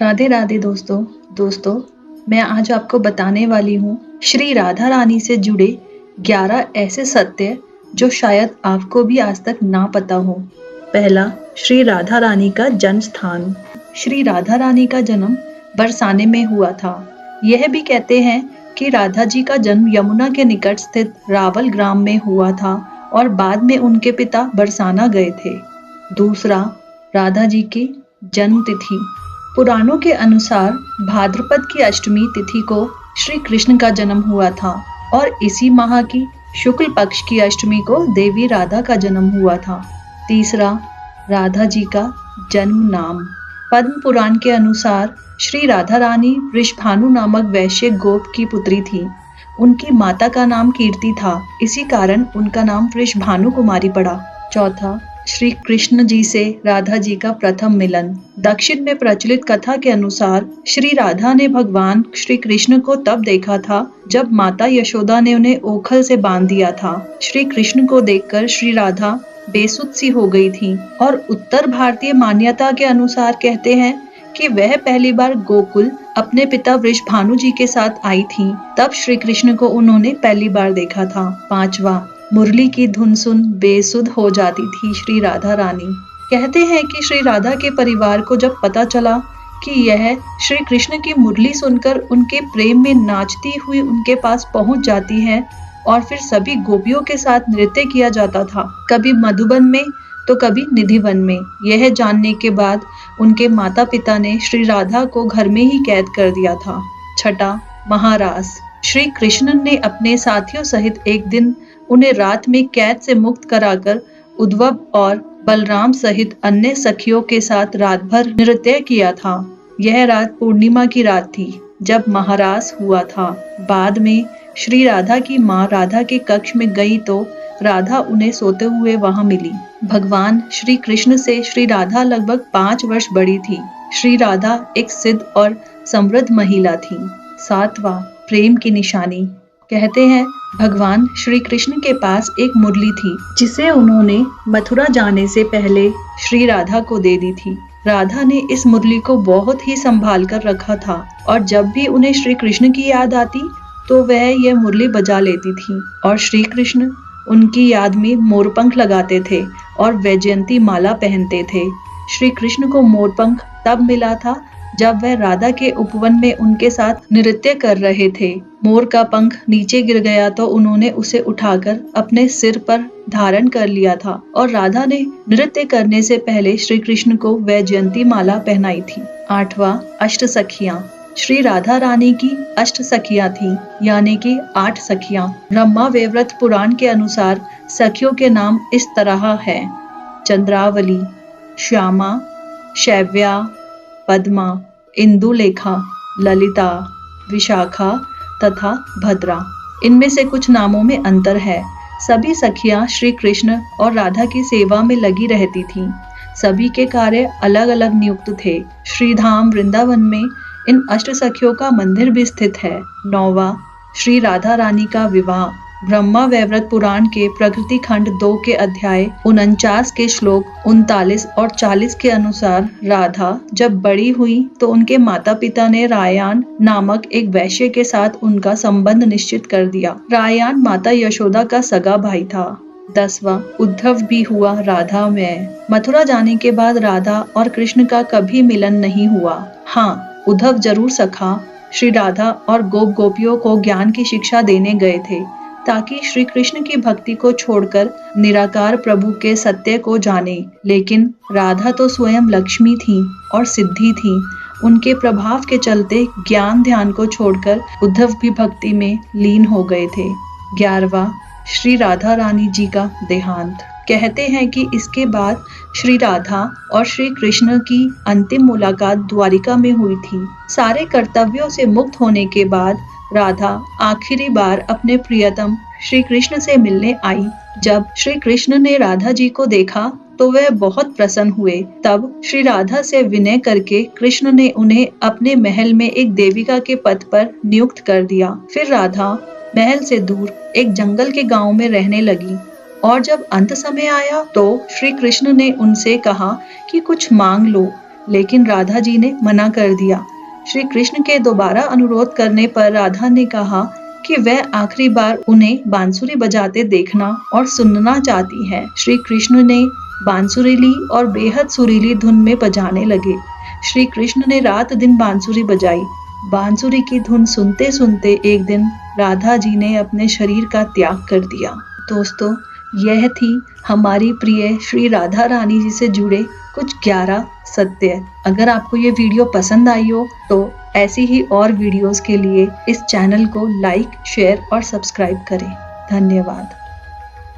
राधे राधे दोस्तों। मैं आज आपको बताने वाली हूँ श्री राधा रानी से जुड़े 11 ऐसे सत्य जो शायद आपको भी आज तक ना पता हो। पहला, श्री राधा रानी का जन्म स्थान। श्री राधा रानी का जन्म बरसाने में हुआ था। यह भी कहते हैं कि राधा जी का जन्म यमुना के निकट स्थित रावल ग्राम में हुआ था और बाद में उनके पिता बरसाना गए थे। दूसरा, राधा जी की जन्म तिथि। पुराणों के अनुसार भाद्रपद की अष्टमी तिथि को श्री कृष्ण का जन्म हुआ था और इसी माह की शुक्ल पक्ष की अष्टमी को देवी राधा का जन्म हुआ था। तीसरा, राधा जी का जन्म नाम। पद्म पुराण के अनुसार श्री राधा रानी वृषभानु नामक वैश्य गोप की पुत्री थी। उनकी माता का नाम कीर्ति था, इसी कारण उनका नाम वृषभानु कुमारी पड़ा। चौथा, श्री कृष्ण जी से राधा जी का प्रथम मिलन। दक्षिण में प्रचलित कथा के अनुसार श्री राधा ने भगवान श्री कृष्ण को तब देखा था जब माता यशोदा ने उन्हें ओखल से बांध दिया था। श्री कृष्ण को देखकर श्री राधा बेसुध सी हो गई थी और उत्तर भारतीय मान्यता के अनुसार कहते हैं कि वह पहली बार गोकुल अपने पिता वृषभानु जी के साथ आई थी। तब श्री कृष्ण को उन्होंने पहली बार देखा था। पांचवा, मुरली की धुन सुन बेसुध हो जाती थी श्री राधा रानी। कहते हैं कि श्री राधा के परिवार को जब पता चला कि यह श्री कृष्ण की मुरली सुनकर उनके प्रेम में नाचती हुई उनके पास पहुंच जाती है और फिर सभी गोपियों के साथ नृत्य किया जाता था, कभी मधुबन में तो कभी निधिवन में। यह जानने के बाद उनके माता पिता ने श्री राधा को घर में ही कैद कर दिया था। छठा, महारास। श्री कृष्ण ने अपने साथियों सहित एक दिन उन्हें रात में कैद से मुक्त कराकर उद्धव और बलराम सहित अन्य सखियों के साथ रात भर नृत्य किया था। यह रात पूर्णिमा की रात थी जब महारास हुआ था। बाद में श्री राधा की माँ राधा के कक्ष में गई तो राधा उन्हें सोते हुए वहां मिली। भगवान श्री कृष्ण से श्री राधा लगभग 5 वर्ष बड़ी थी। श्री राधा एक सिद्ध और समृद्ध महिला थी। सातवां, प्रेम की निशानी। कहते हैं भगवान श्री कृष्ण के पास एक मुरली थी जिसे उन्होंने मथुरा जाने से पहले श्री राधा को दे दी थी। राधा ने इस मुरली को बहुत ही संभाल कर रखा था और जब भी उन्हें श्री कृष्ण की याद आती तो वह यह मुरली बजा लेती थी और श्री कृष्ण उनकी याद में मोरपंख लगाते थे और वैजयंती माला पहनते थे। श्री कृष्ण को मोरपंख तब मिला था जब वह राधा के उपवन में उनके साथ नृत्य कर रहे थे। मोर का पंख नीचे गिर गया तो उन्होंने उसे उठाकर अपने सिर पर धारण कर लिया था और राधा ने नृत्य करने से पहले श्री कृष्ण को वैजयंती माला पहनाई थी। आठवां, अष्ट सखियां। श्री राधा रानी की अष्ट सखियां थी, यानी कि 8 सखियां। ब्रह्मा वैवर्त पुराण के अनुसार सखियों के नाम इस तरह हैं: चंद्रावली, श्यामा, शैव्या, पद्मा, इंदुलेखा, ललिता, विशाखा तथा भद्रा। इनमें से कुछ नामों में अंतर है। सभी सखियां श्री कृष्ण और राधा की सेवा में लगी रहती थीं। सभी के कार्य अलग अलग नियुक्त थे। श्रीधाम वृंदावन में इन अष्ट सखियों का मंदिर भी स्थित है। 9वां, श्री राधा रानी का विवाह। ब्रह्मा वैवर्त पुराण के प्रकृति खंड 2 के अध्याय 49 के श्लोक 39 और 40 के अनुसार राधा जब बड़ी हुई तो उनके माता पिता ने रायान नामक एक वैश्य के साथ उनका संबंध निश्चित कर दिया। रायान माता यशोदा का सगा भाई था। 10वां, उद्धव भी हुआ राधा में। मथुरा जाने के बाद राधा और कृष्ण का कभी मिलन नहीं हुआ। हाँ, उद्धव जरूर सखा श्री राधा और गोपियों को ज्ञान की शिक्षा देने गए थे ताकि श्री कृष्ण की भक्ति को छोड़कर निराकार प्रभु के सत्य को जाने। लेकिन राधा तो स्वयं लक्ष्मी थी और सिद्धि थी। उनके प्रभाव के चलते ज्ञान ध्यान को छोड़कर उद्धव भी भक्ति में लीन हो गए थे। 11वां, श्री राधा रानी जी का देहांत। कहते हैं कि इसके बाद श्री राधा और श्री कृष्ण की अंतिम मुलाकात द्वारिका में हुई थी। सारे कर्तव्यों से मुक्त होने के बाद राधा आखिरी बार अपने प्रियतम श्री कृष्ण से मिलने आई। जब श्री कृष्ण ने राधा जी को देखा तो वह बहुत प्रसन्न हुए। तब श्री राधा से विनय करके कृष्ण ने उन्हें अपने महल में एक देविका के पद पर नियुक्त कर दिया। फिर राधा महल से दूर एक जंगल के गांव में रहने लगी और जब अंत समय आया तो श्री कृष्ण ने उनसे कहा कि कुछ मांग लो। लेकिन राधा जी ने मना कर दिया। श्री कृष्ण के दोबारा अनुरोध करने पर राधा ने कहा कि वह आखिरी बार उन्हें बांसुरी बजाते देखना और सुनना चाहती है। श्री कृष्ण ने बांसुरी ली और बेहद सुरीली धुन में बजाने लगे। श्री कृष्ण ने रात दिन बांसुरी बजाई। बांसुरी की धुन सुनते सुनते एक दिन राधा जी ने अपने शरीर का त्याग कर दिया। दोस्तों, यह थी हमारी प्रिय श्री राधा रानी जी से जुड़े कुछ 11 सत्य। अगर आपको ये वीडियो पसंद आई हो तो ऐसी ही और वीडियोस के लिए इस चैनल को लाइक, शेयर और सब्सक्राइब करें। धन्यवाद।